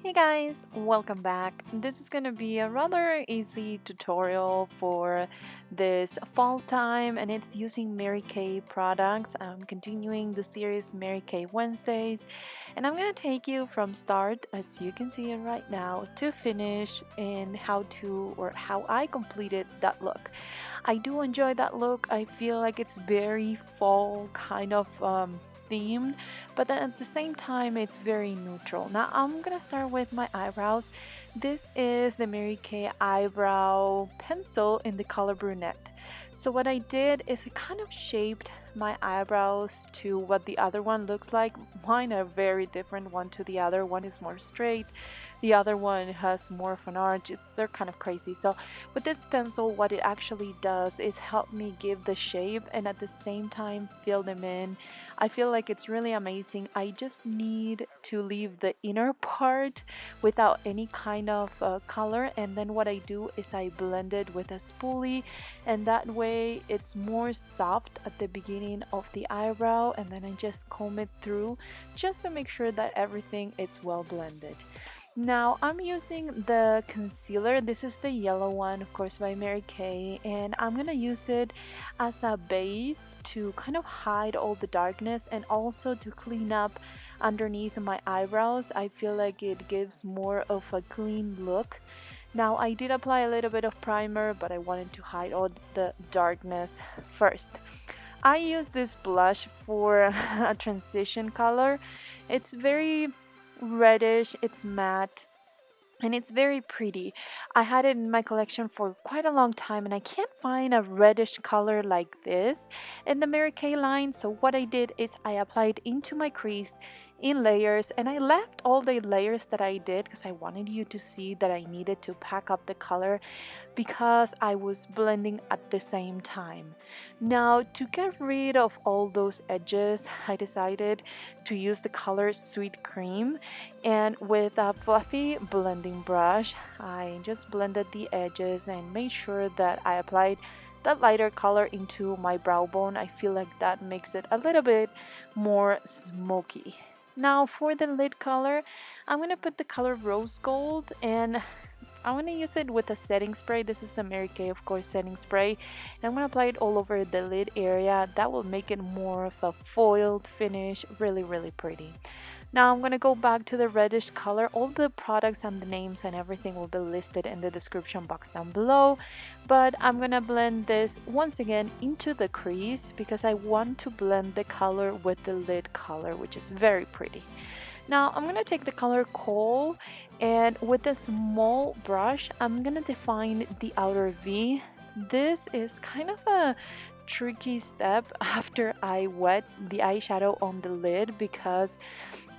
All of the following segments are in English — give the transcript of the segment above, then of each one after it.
Hey guys, welcome back. This is gonna be a rather easy tutorial for this fall time and it's using Mary Kay products. I'm continuing the series Mary Kay Wednesdays and I'm gonna take you from start, as you can see it right now, to finish in how I completed that look. I do enjoy that look. I feel like it's very fall kind of themed, but then at the same time, it's very neutral. Now, I'm gonna start with my eyebrows. This is the Mary Kay eyebrow pencil in the color brunette. So, what I did is I kind of shaped my eyebrows to what the other one looks like. Mine are very different one to the other. One is more straight, the other one has more of an arch. They're kind of crazy. So, with this pencil, what it actually does is help me give the shape and at the same time fill them in. I feel like it's really amazing. I just need to leave the inner part without any kind of color, and then what I do is I blend it with a spoolie, and that way it's more soft at the beginning of the eyebrow, and then I just comb it through just to make sure that everything is well blended. Now I'm using the concealer. This is the yellow one, of course, by Mary Kay, and I'm gonna use it as a base to kind of hide all the darkness and also to clean up underneath my eyebrows. I feel like it gives more of a clean look. Now I did apply a little bit of primer, but I wanted to hide all the darkness first. I use this blush for a transition color. It's very reddish, it's matte, and it's very pretty. I had it in my collection for quite a long time and I can't find a reddish color like this in the Mary Kay line. So what I did is I applied into my crease in layers and I left all the layers that I did because I wanted you to see that I needed to pack up the color because I was blending at the same time. Now, to get rid of all those edges, I decided to use the color Sweet Cream, and with a fluffy blending brush, I just blended the edges and made sure that I applied that lighter color into my brow bone. I feel like that makes it a little bit more smoky. Now for the lid color, I'm going to put the color Rose Gold and I'm going to use it with a setting spray. This is the Mary Kay, of course, setting spray. And I'm going to apply it all over the lid area. That will make it more of a foiled finish. Really, really pretty. Now I'm going to go back to the reddish color. All the products and the names and everything will be listed in the description box down below. But I'm going to blend this once again into the crease because I want to blend the color with the lid color, which is very pretty. Now I'm going to take the color Coal and with a small brush, I'm going to define the outer V. This is kind of a tricky step after I wet the eyeshadow on the lid because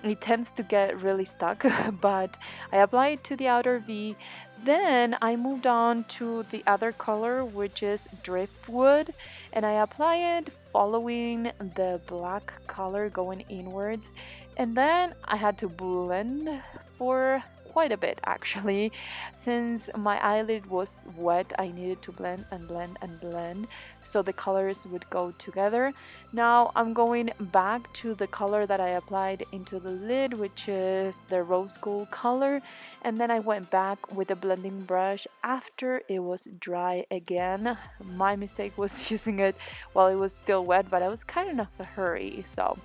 it tends to get really stuck, but I apply it to the outer V. Then I moved on to the other color, which is Driftwood, and I apply it following the black color going inwards. And then I had to blend for quite a bit actually. Since my eyelid was wet, I needed to blend and blend and blend so the colors would go together. Now I'm going back to the color that I applied into the lid, which is the rose gold color, and then I went back with a blending brush after it was dry again. My mistake was using it while it was still wet, but I was kind of in a hurry. So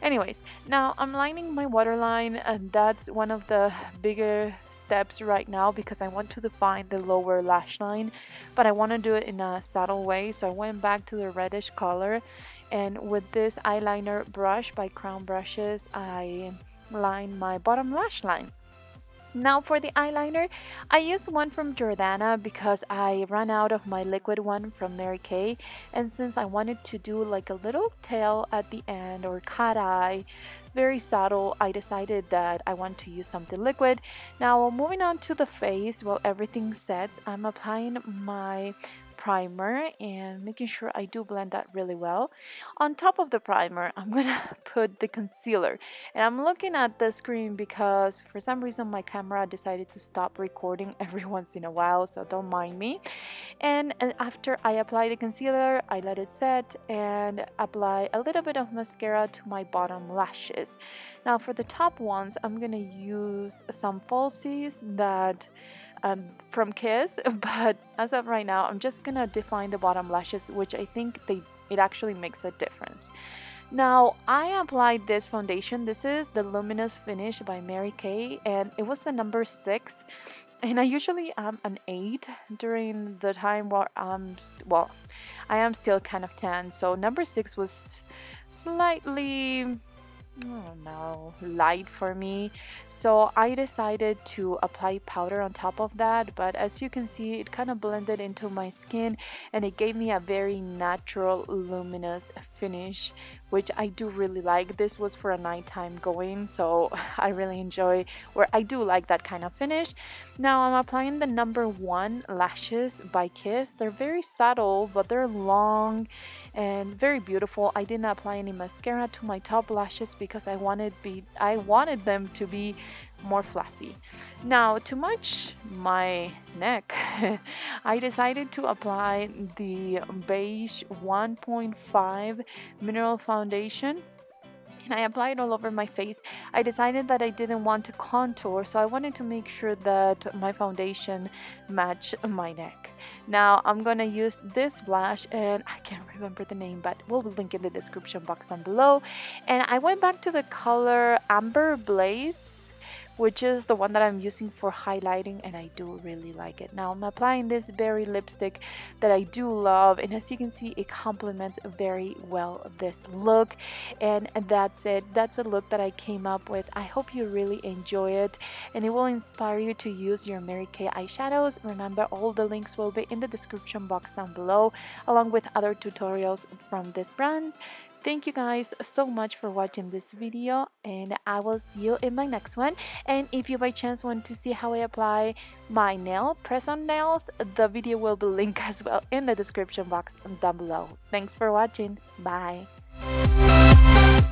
anyways, now I'm lining my waterline, and that's one of the bigger steps right now because I want to define the lower lash line, but I want to do it in a subtle way. So I went back to the reddish color, and with this eyeliner brush by Crown Brushes, I line my bottom lash line. Now for the eyeliner, I use one from Jordana because I ran out of my liquid one from Mary Kay, and since I wanted to do like a little tail at the end or cat eye, very subtle, I decided that I want to use something liquid. Now moving on to the face, while everything sets, I'm applying my primer and making sure I do blend that really well. On top of the primer, I'm gonna put the concealer. And I'm looking at the screen because for some reason my camera decided to stop recording every once in a while, so don't mind me. And after I apply the concealer, I let it set and apply a little bit of mascara to my bottom lashes. Now for the top ones, I'm gonna use some falsies that from Kiss, but as of right now, I'm just gonna define the bottom lashes, which I think it actually makes a difference. Now, I applied this foundation. This is the Luminous Finish by Mary Kay, and it was the number 6. And I usually am an 8 during the time where well, I am still kind of tan. So number 6 was slightly, I don't know, light for me. So I decided to apply powder on top of that, but as you can see, it kind of blended into my skin and it gave me a very natural luminous finish, which I do really like. This was for a nighttime going, so I really enjoy, or I do like that kind of finish. Now I'm applying the number 1 lashes by Kiss. They're very subtle, but they're long and very beautiful. I didn't apply any mascara to my top lashes because I wanted them to be more fluffy. Now, to match my neck, I decided to apply the beige 1.5 mineral foundation. And I applied all over my face. I decided that I didn't want to contour, so I wanted to make sure that my foundation matched my neck. Now I'm gonna use this blush, and I can't remember the name, but we'll link in the description box down below. And I went back to the color Amber Blaze, which is the one that I'm using for highlighting, and I do really like it. Now I'm applying this berry lipstick that I do love, and as you can see, it complements very well this look. And that's it. That's a look that I came up with. I hope you really enjoy it, and it will inspire you to use your Mary Kay eyeshadows. Remember, all the links will be in the description box down below, along with other tutorials from this brand. Thank you guys so much for watching this video, and I will see you in my next one. And if you by chance want to see how I apply my nail press-on nails, the video will be linked as well in the description box down below. Thanks for watching. Bye.